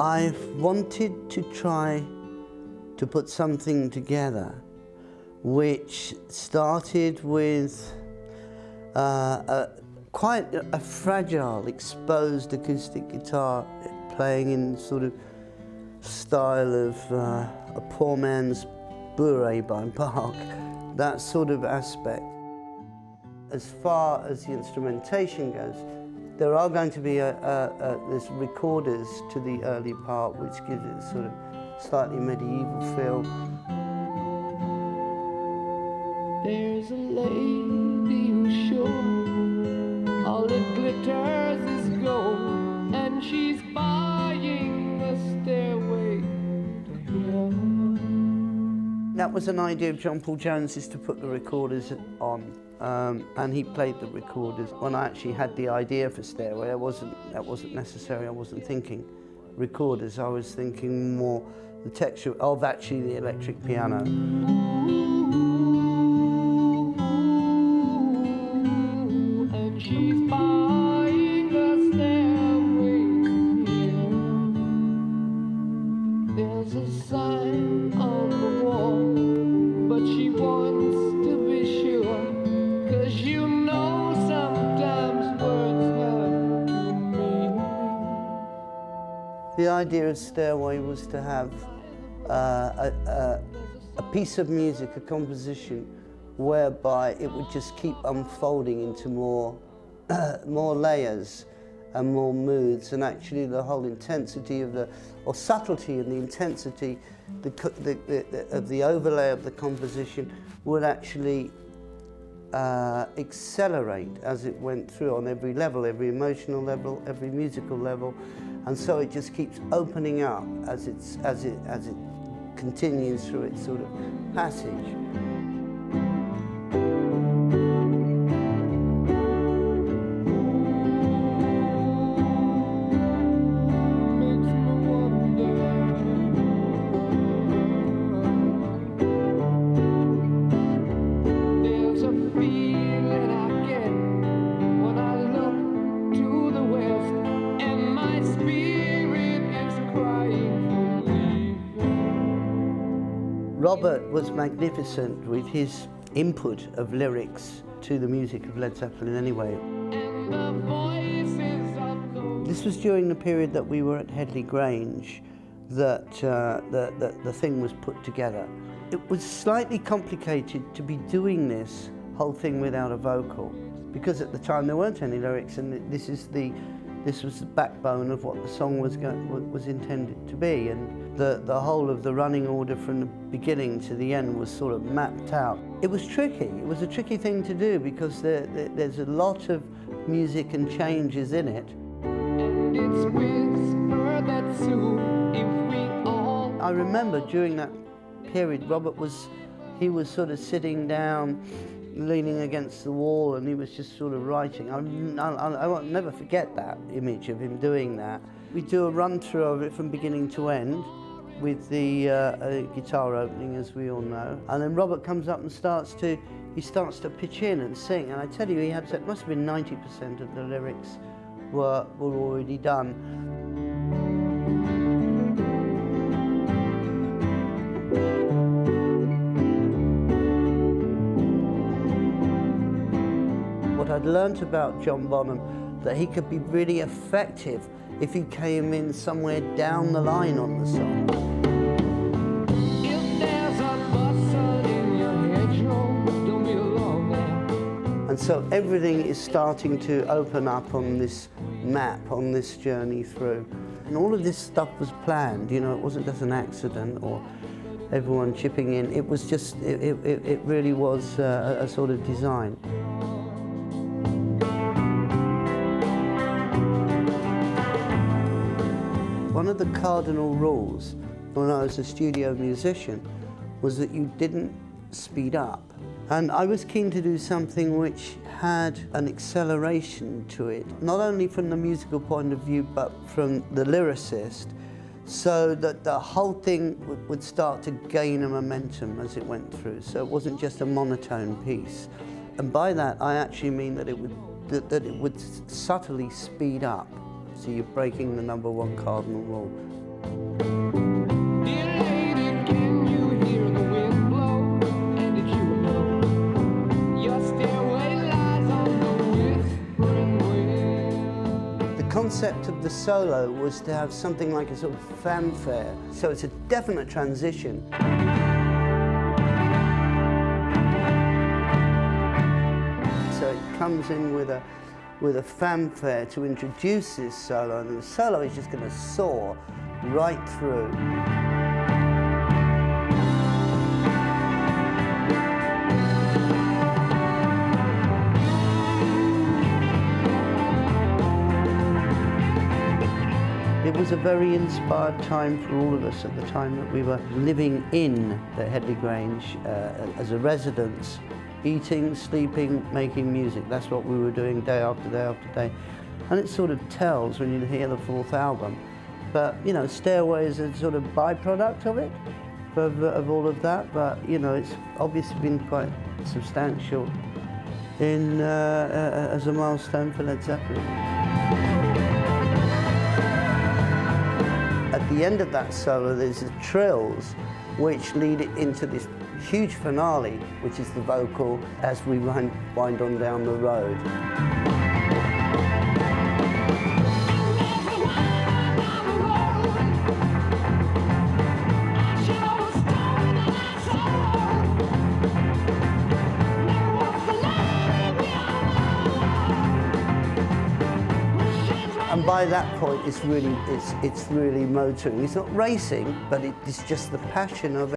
I've wanted to try to put something together which started with quite a fragile, exposed acoustic guitar playing in sort of style of a poor man's bourrée by Bach, that sort of aspect. As far as the instrumentation goes, there are going to be there's recorders to the early part, which gives it a sort of slightly medieval feel. There's a lady who's sure all that glitters is gold, and she's buying a stairway to heaven. That was an idea of John Paul Jones's, to put the recorders on, and he played the recorders. When I actually had the idea for Stairway, that wasn't necessary. I wasn't thinking recorders. I was thinking more the texture of actually the electric piano. And she's buying a stairway here. There's a sign on the wall, but she wants to be sure, 'cause you know sometimes words have to mean. The idea of Stairway was to have a piece of music, a composition, whereby it would just keep unfolding into more layers and more moods, and actually the whole intensity of or subtlety and the intensity of the overlay of the composition would actually accelerate as it went through on every level, every emotional level, every musical level, and so it just keeps opening up as it continues through its sort of passage. Robert was magnificent with his input of lyrics to the music of Led Zeppelin anyway. This was during the period that we were at Headley Grange that the thing was put together. It was slightly complicated to be doing this whole thing without a vocal, because at the time there weren't any lyrics, and this was the backbone of what the song was intended to be, and the whole of the running order from the beginning to the end was sort of mapped out. It was tricky. It was a tricky thing to do because there's a lot of music and changes in it. And it's whispered that soon, if we all... I remember during that period, Robert was sort of sitting down, leaning against the wall, and he was just sort of writing. I won't never forget that image of him doing that. We do a run-through of it from beginning to end with the guitar opening, as we all know. And then Robert comes up and starts to pitch in and sing. And I tell you, it must have been 90% of the lyrics were already done. What I'd learnt about John Bonham, that he could be really effective if he came in somewhere down the line on the song. If there's a bustle in your hedgerow, don't be alone there. And so everything is starting to open up on this map, on this journey through. And all of this stuff was planned, you know, it wasn't just an accident or everyone chipping in. It was just, it really was a sort of design. One of the cardinal rules when I was a studio musician was that you didn't speed up. And I was keen to do something which had an acceleration to it, not only from the musical point of view, but from the lyricist, so that the whole thing would start to gain a momentum as it went through. So it wasn't just a monotone piece. And by that, I actually mean that it would subtly speed up. So you're breaking the #1 cardinal rule. Dear lady, can you hear the wind blow? And did you know your stairway lies on the whispering wind? The concept of the solo was to have something like a sort of fanfare, so it's a definite transition. So it comes in with a fanfare to introduce this solo, and the solo is just going to soar right through. It was a very inspired time for all of us at the time that we were living in the Headley Grange as a residence, eating, sleeping, making music. That's what we were doing day after day after day. And it sort of tells when you hear the fourth album. But, you know, Stairway is a sort of byproduct of it, of all of that. But, you know, it's obviously been quite substantial as a milestone for Led Zeppelin. At the end of that solo, there's the trills, which lead it into this huge finale, which is the vocal as we wind on down the road. And by that point, it's really motoring. It's not racing, but it's just the passion of it.